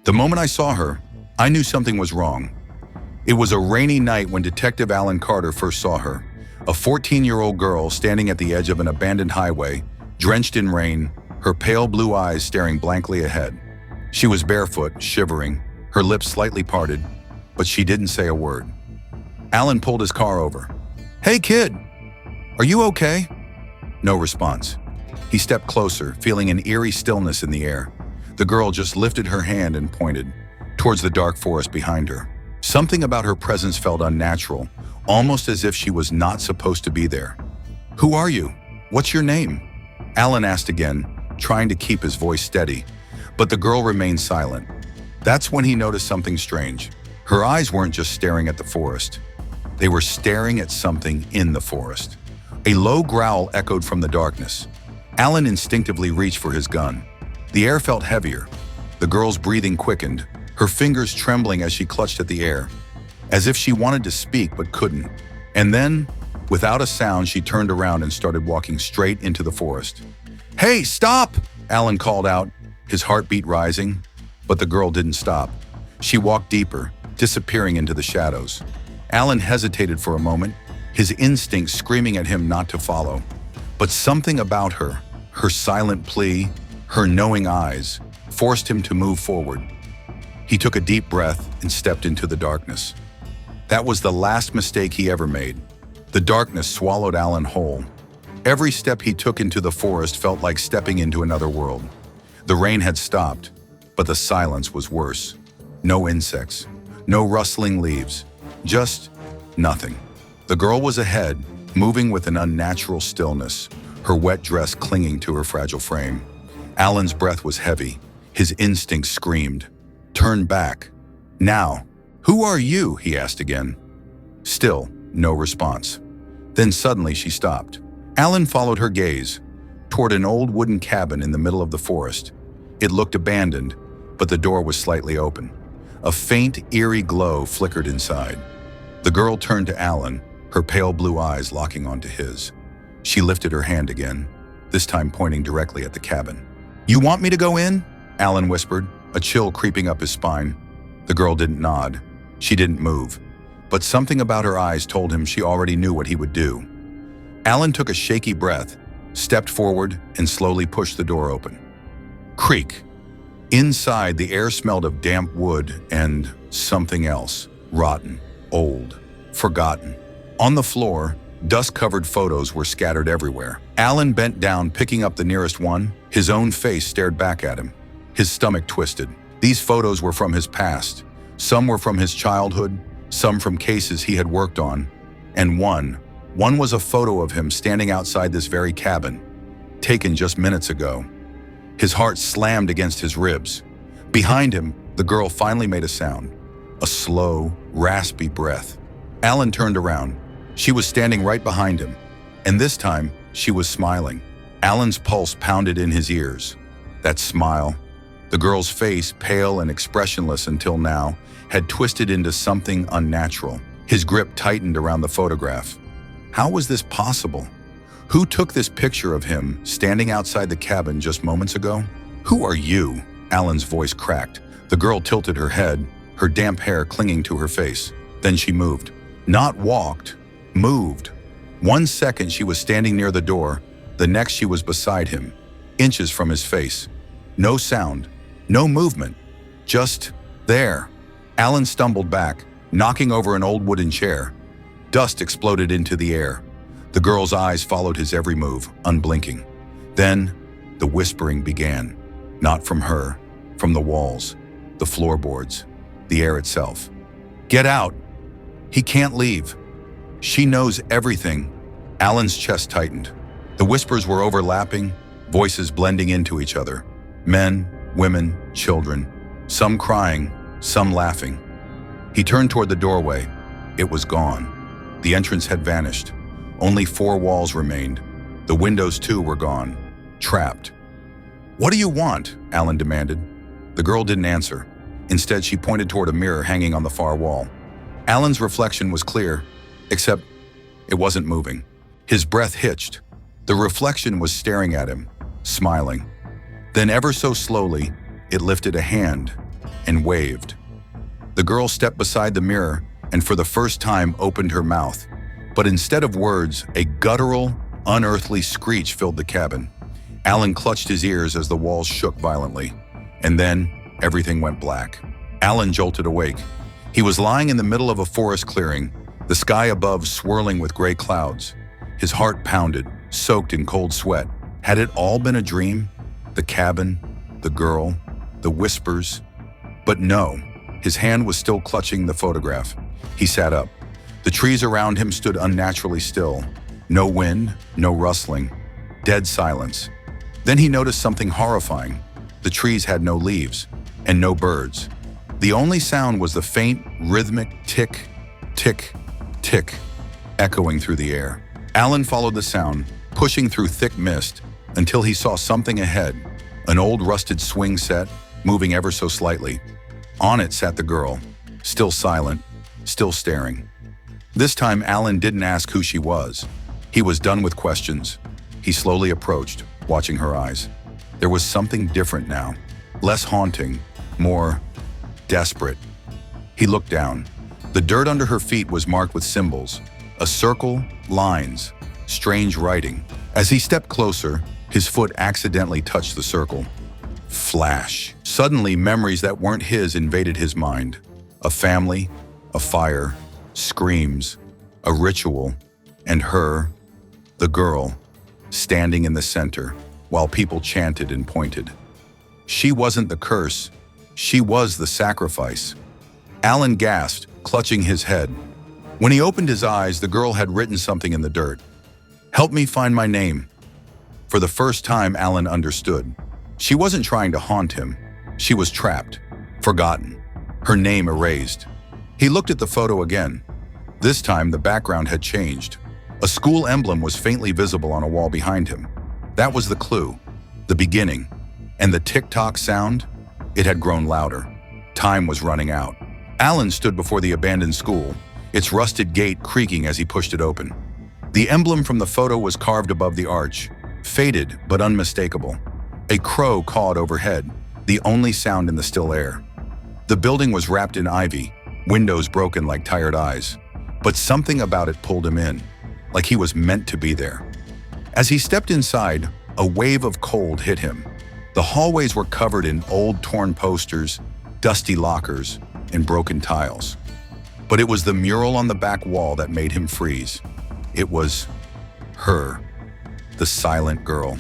The moment I saw her, I knew something was wrong. It was a rainy night when Detective Alan Carter first saw her, a 14-year-old girl standing at the edge of an abandoned highway, drenched in rain, her pale blue eyes staring blankly ahead. She was barefoot, shivering, her lips slightly parted, but she didn't say a word. Alan pulled his car over. "Hey kid, are you okay?" No response. He stepped closer, feeling an eerie stillness in the air. The girl just lifted her hand and pointed towards the dark forest behind her. Something about her presence felt unnatural, almost as if she was not supposed to be there. "Who are you? What's your name?" Alan asked again, trying to keep his voice steady, but the girl remained silent. That's when he noticed something strange. Her eyes weren't just staring at the forest. They were staring at something in the forest. A low growl echoed from the darkness. Alan instinctively reached for his gun. The air felt heavier. The girl's breathing quickened, her fingers trembling as she clutched at the air, as if she wanted to speak but couldn't. And then, without a sound, she turned around and started walking straight into the forest. "Hey, stop!" Alan called out, his heartbeat rising. But the girl didn't stop. She walked deeper, disappearing into the shadows. Alan hesitated for a moment, his instincts screaming at him not to follow. But something about her, her silent plea, her knowing eyes, forced him to move forward. He took a deep breath and stepped into the darkness. That was the last mistake he ever made. The darkness swallowed Alan whole. Every step he took into the forest felt like stepping into another world. The rain had stopped, but the silence was worse. No insects, no rustling leaves, just nothing. The girl was ahead, moving with an unnatural stillness, her wet dress clinging to her fragile frame. Alan's breath was heavy. His instincts screamed, "Turn back. Now." "Who are you?" he asked again. Still, no response. Then suddenly she stopped. Alan followed her gaze toward an old wooden cabin in the middle of the forest. It looked abandoned, but the door was slightly open. A faint, eerie glow flickered inside. The girl turned to Alan, her pale blue eyes locking onto his. She lifted her hand again, this time pointing directly at the cabin. "You want me to go in?" Alan whispered, a chill creeping up his spine. The girl didn't nod. She didn't move. But something about her eyes told him she already knew what he would do. Alan took a shaky breath, stepped forward, and slowly pushed the door open. Creak. Inside, the air smelled of damp wood and something else. Rotten, old, forgotten. On the floor, dust-covered photos were scattered everywhere. Alan bent down, picking up the nearest one. His own face stared back at him. His stomach twisted. These photos were from his past. Some were from his childhood, some from cases he had worked on. And one was a photo of him standing outside this very cabin, taken just minutes ago. His heart slammed against his ribs. Behind him, the girl finally made a sound. A slow, raspy breath. Alan turned around. She was standing right behind him. And this time, she was smiling. Alan's pulse pounded in his ears. That smile, the girl's face, pale and expressionless until now, had twisted into something unnatural. His grip tightened around the photograph. How was this possible? Who took this picture of him standing outside the cabin just moments ago? "Who are you?" Alan's voice cracked. The girl tilted her head, her damp hair clinging to her face. Then she moved. Not walked, moved. 1 second she was standing near the door, the next she was beside him, inches from his face. No sound, no movement, just there. Alan stumbled back, knocking over an old wooden chair. Dust exploded into the air. The girl's eyes followed his every move, unblinking. Then, the whispering began. Not from her, from the walls, the floorboards, the air itself. "Get out! He can't leave. She knows everything." Alan's chest tightened. The whispers were overlapping, voices blending into each other. Men, women, children, some crying, some laughing. He turned toward the doorway. It was gone. The entrance had vanished. Only 4 walls remained. The windows too were gone. Trapped. "What do you want?" Alan demanded. The girl didn't answer. Instead, she pointed toward a mirror hanging on the far wall. Alan's reflection was clear, except it wasn't moving. His breath hitched. The reflection was staring at him, smiling. Then ever so slowly, it lifted a hand, and waved. The girl stepped beside the mirror and for the first time opened her mouth. But instead of words, a guttural, unearthly screech filled the cabin. Alan clutched his ears as the walls shook violently. And then, everything went black. Alan jolted awake. He was lying in the middle of a forest clearing, the sky above swirling with gray clouds. His heart pounded, soaked in cold sweat. Had it all been a dream? The cabin, the girl, the whispers? But no, his hand was still clutching the photograph. He sat up. The trees around him stood unnaturally still. No wind, no rustling, dead silence. Then he noticed something horrifying. The trees had no leaves, and no birds. The only sound was the faint, rhythmic tick, tick, tick, echoing through the air. Alan followed the sound, pushing through thick mist, until he saw something ahead, an old rusted swing set, moving ever so slightly. On it sat the girl, still silent, still staring. This time, Alan didn't ask who she was. He was done with questions. He slowly approached, watching her eyes. There was something different now, less haunting, more desperate. He looked down. The dirt under her feet was marked with symbols, a circle, lines, strange writing. As he stepped closer, his foot accidentally touched the circle. Flash. Suddenly, memories that weren't his invaded his mind. A family, a fire, screams, a ritual, and her, the girl, standing in the center, while people chanted and pointed. She wasn't the curse, she was the sacrifice. Alan gasped, clutching his head. When he opened his eyes, the girl had written something in the dirt. "Help me find my name." For the first time, Alan understood. She wasn't trying to haunt him. She was trapped, forgotten, her name erased. He looked at the photo again. This time, the background had changed. A school emblem was faintly visible on a wall behind him. That was the clue, the beginning. And the tick-tock sound? It had grown louder. Time was running out. Alan stood before the abandoned school, its rusted gate creaking as he pushed it open. The emblem from the photo was carved above the arch, faded but unmistakable. A crow cawed overhead, the only sound in the still air. The building was wrapped in ivy, windows broken like tired eyes. But something about it pulled him in, like he was meant to be there. As he stepped inside, a wave of cold hit him. The hallways were covered in old torn posters, dusty lockers, and broken tiles. But it was the mural on the back wall that made him freeze. It was her, the silent girl,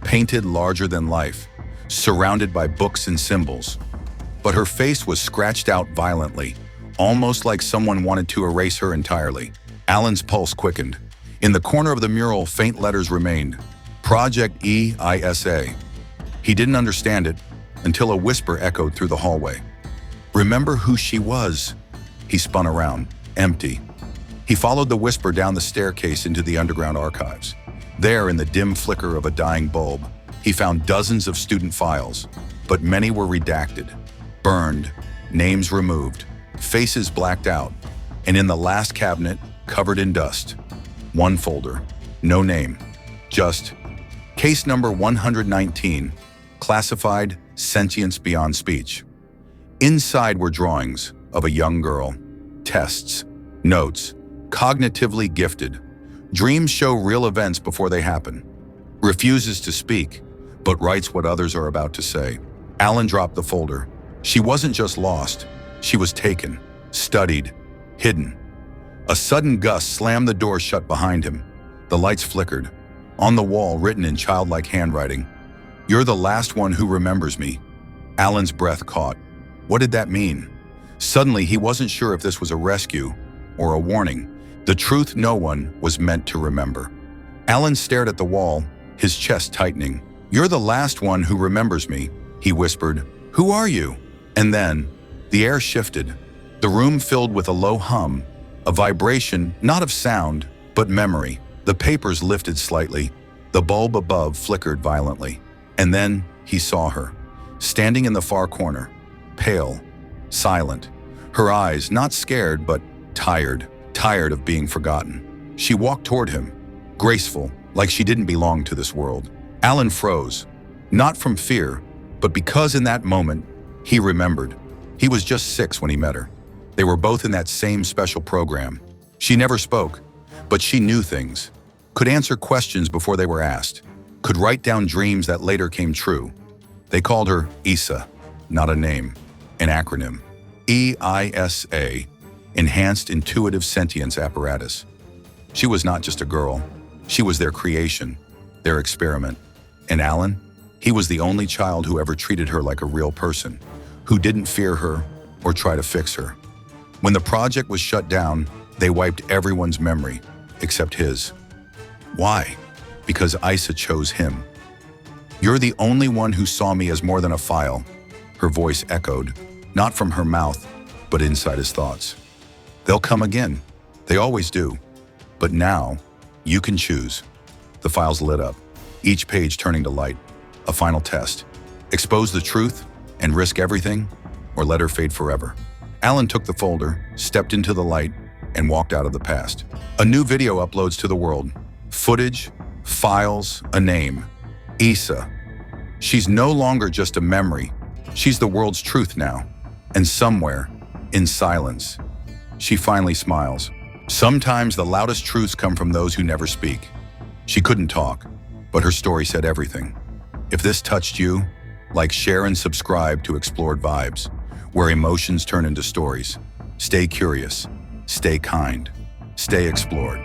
painted larger than life, surrounded by books and symbols. But her face was scratched out violently, almost like someone wanted to erase her entirely. Alan's pulse quickened. In the corner of the mural, faint letters remained. Project EISA. He didn't understand it until a whisper echoed through the hallway. "Remember who she was." He spun around, empty. He followed the whisper down the staircase into the underground archives. There, in the dim flicker of a dying bulb, he found dozens of student files, but many were redacted, burned, names removed, faces blacked out, and in the last cabinet, covered in dust, one folder, no name, just case number 119, classified sentience beyond speech. Inside were drawings of a young girl, tests, notes, cognitively gifted. Dreams show real events before they happen. Refuses to speak, but writes what others are about to say. Alan dropped the folder. She wasn't just lost, she was taken, studied, hidden. A sudden gust slammed the door shut behind him. The lights flickered. On the wall, written in childlike handwriting, "You're the last one who remembers me." Alan's breath caught. What did that mean? Suddenly, he wasn't sure if this was a rescue or a warning. The truth no one was meant to remember. Alan stared at the wall, his chest tightening. "You're the last one who remembers me," he whispered. "Who are you?" And then, the air shifted. The room filled with a low hum, a vibration not of sound, but memory. The papers lifted slightly. The bulb above flickered violently. And then he saw her, standing in the far corner, pale, silent. Her eyes not scared, but tired of being forgotten. She walked toward him, graceful, like she didn't belong to this world. Alan froze, not from fear, but because in that moment, he remembered. He was just 6 when he met her. They were both in that same special program. She never spoke, but she knew things, could answer questions before they were asked, could write down dreams that later came true. They called her EISA, not a name, an acronym. EISA, Enhanced Intuitive Sentience Apparatus. She was not just a girl. She was their creation, their experiment. And Alan? He was the only child who ever treated her like a real person, who didn't fear her or try to fix her. When the project was shut down, they wiped everyone's memory, except his. Why? Because Isa chose him. "You're the only one who saw me as more than a file," her voice echoed, not from her mouth, but inside his thoughts. "They'll come again. They always do. But now, you can choose." The files lit up, each page turning to light. A final test. Expose the truth and risk everything, or let her fade forever. Alan took the folder, stepped into the light, and walked out of the past. A new video uploads to the world. Footage, files, a name. Isa. She's no longer just a memory. She's the world's truth now. And somewhere, in silence, she finally smiles. Sometimes the loudest truths come from those who never speak. She couldn't talk, but her story said everything. If this touched you, like, share, and subscribe to Explored Vibes, where emotions turn into stories. Stay curious, stay kind, stay explored.